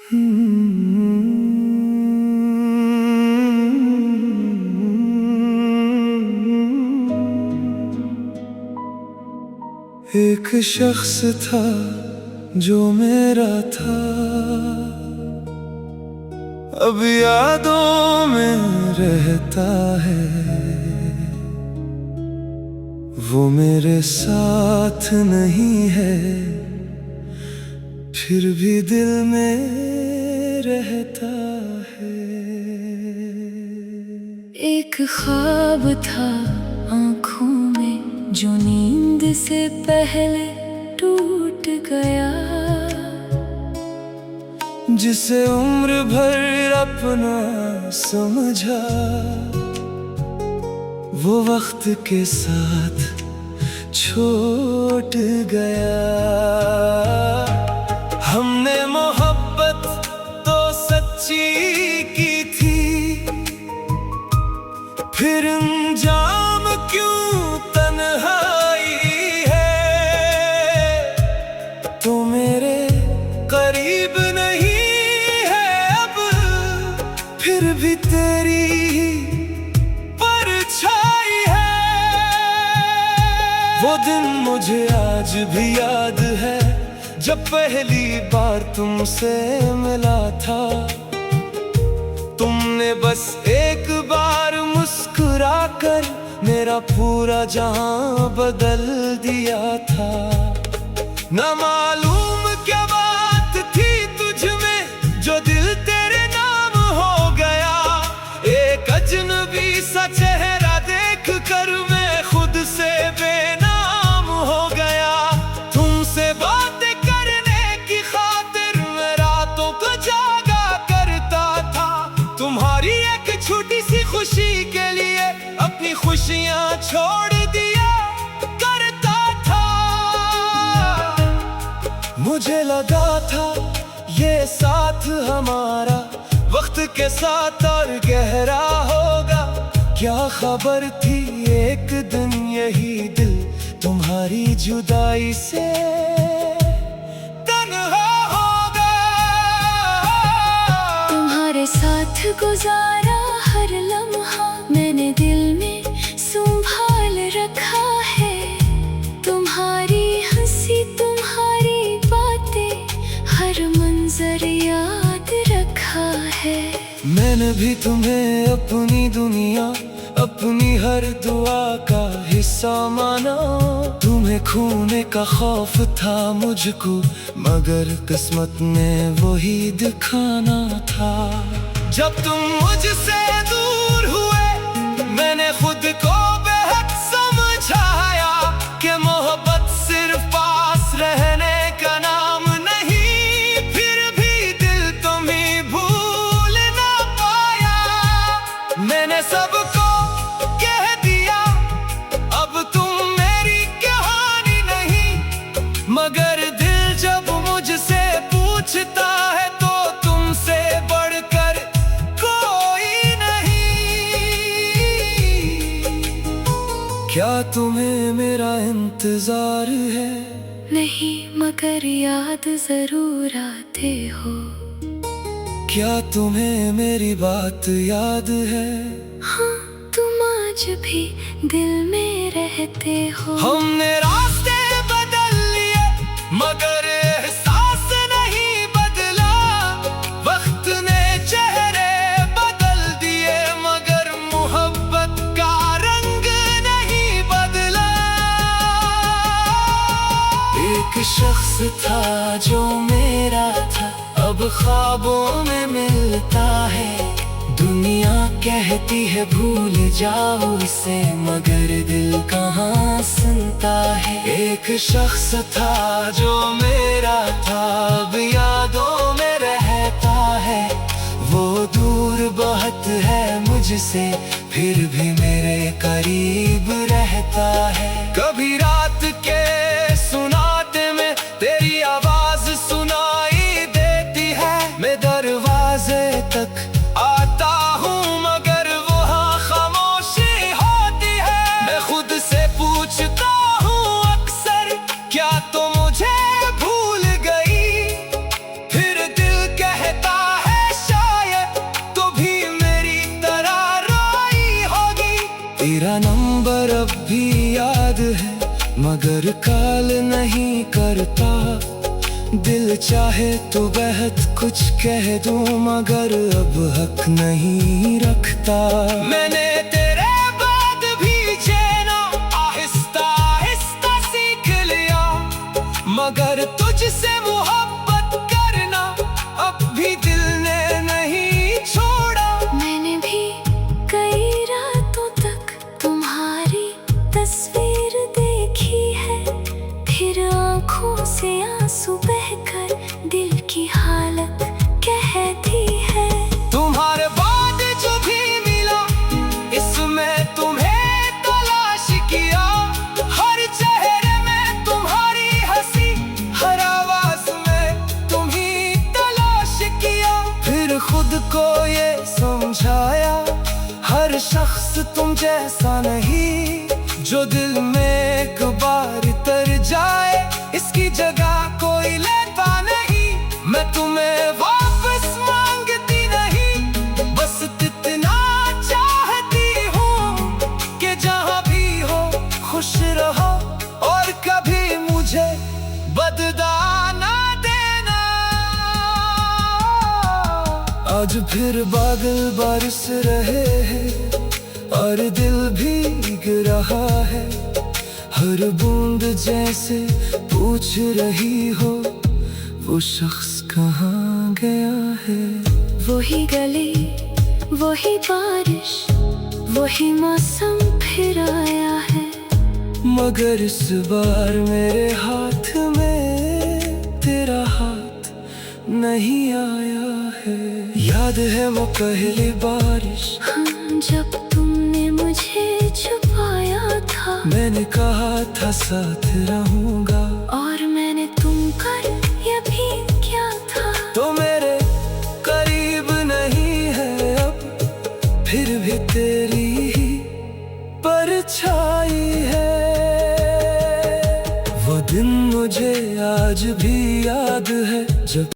एक शख्स था जो मेरा था, अब यादों में रहता है। वो मेरे साथ नहीं है, फिर भी दिल में रहता है। एक ख्वाब था आँखों में जो नींद से पहले टूट गया, जिसे उम्र भर अपना समझा, वो वक्त के साथ छूट गया। हमने मोहब्बत तो सच्ची की थी, फिर अंजाम क्यों तन्हाई है। तो मेरे करीब नहीं है अब, फिर भी तेरी परछाई है। वो दिन मुझे आज भी याद है, जब पहली बार तुमसे मिला था। तुमने बस एक बार मुस्कुरा कर मेरा पूरा जहां बदल दिया था। न मालूम क्या बात थी तुझ में, जो दिल तेरे नाम हो गया। एक अजनबी सा चेहरा देख कर मैं खुद से बेनाम हो गया। तुमसे बातें करने की खातिर मैं रातों को जागा करता था। तुम्हारी एक छोटी सी खुशी के लिए अपनी खुशियां छोड़ दिया करता था। मुझे लगा था ये साथ हमारा वक्त के साथ और गहरा होगा। क्या खबर थी एक दिन यही दिल तुम्हारी जुदाई से तन्हा होगा। तुम्हारे साथ गुजारा हर लम्हा मैंने दिल में संभाल रखा है। तुम्हारी हंसी तुम्हारी बातें हर मंजर याद रखा है। मैंने भी तुम्हें अपनी दुनिया, अपनी हर दुआ का हिस्सा माना। तुम्हें खोने का खौफ था मुझको, मगर किस्मत में वही दिखाना था। जब तुम मुझसे दूर हुए मैंने खुद को बेहद समझाया कि मोहब्बत सिर्फ पास रहने का नाम नहीं। फिर भी दिल तुम्हें भूल ना पाया। मैंने सबको कह दिया अब तुम मेरी कहानी नहीं, मगर दिल जब मुझसे पूछता है तो तुमसे बढ़कर कोई नहीं। क्या तुम्हें मेरा इंतजार है? नहीं, मगर याद जरूर आते हो। क्या तुम्हें मेरी बात याद है? हाँ, तुम आज भी दिल में रहते हो। हमने रास्ते बदल लिए मगर एहसास नहीं बदला। वक्त ने चेहरे बदल दिए मगर मोहब्बत का रंग नहीं बदला। एक शख्स था जो मेरा था, अब ख्वाबों में मिलता है। दुनिया कहती है भूल जाओ इसे, मगर दिल कहाँ सुनता है। एक शख्स था जो मेरा था, अब यादों में रहता है। वो दूर बहुत है मुझसे, फिर भी मेरे करीब रहता है। कभी रात के सुनाते में तेरी आवाज सुनाई देती है। मैं दरवाजे तक आता हूँ मगर वहाँ खामोशी होती है। मैं खुद से पूछता हूँ अक्सर क्या तो मुझे भूल गई। फिर दिल कहता मगर काल नहीं करता। दिल चाहे तो बहुत कुछ कह दूं, मगर अब हक नहीं रखता। मैंने तेरे बाद भी जीना आहिस्ता आहिस्ता सीख लिया, मगर तुझसे मोहब्बत करना अब भी दिल ने नहीं छोड़ा। मैंने भी कई रातों तक तुम्हारी तस्वीर देखी है, फिर आंखों से आंसू बहकर दिल की हालत कहती है। तुम्हारे बाद जो भी मिला इसमें तुम्हें तलाश किया, हर चेहरे में तुम्हारी हंसी, हर आवाज में तुम्ही तलाश किया। फिर खुद को ये समझाया हर शख्स तुम जैसा नहीं, जो दिल में एक बार तर जाए इसकी जगह कोई लेता नहीं। मैं तुम्हें वापस मांगती नहीं, बस इतना चाहती हूँ कि जहाँ भी हो खुश रहो और कभी मुझे बदला ना देना। आज फिर बादल बरस रहे हैं और दिल भीग रहा है, हर बूंद जैसे पूछ रही हो वो शख्स कहाँ गया है। वही गली, वही बारिश, वही मौसम फिर आया है, मगर इस बार मेरे हाथ में तेरा हाथ नहीं आया है। याद है वो पहली बारिश, हाँ, जब तुमने मुझे छुपाया था। मैंने कहा था साथ रहूंगा, और मैंने तुम कर ये भी क्या था। तो मेरे करीब नहीं है अब, फिर भी तेरी ही परछाई है। वो दिन मुझे आज भी याद है जब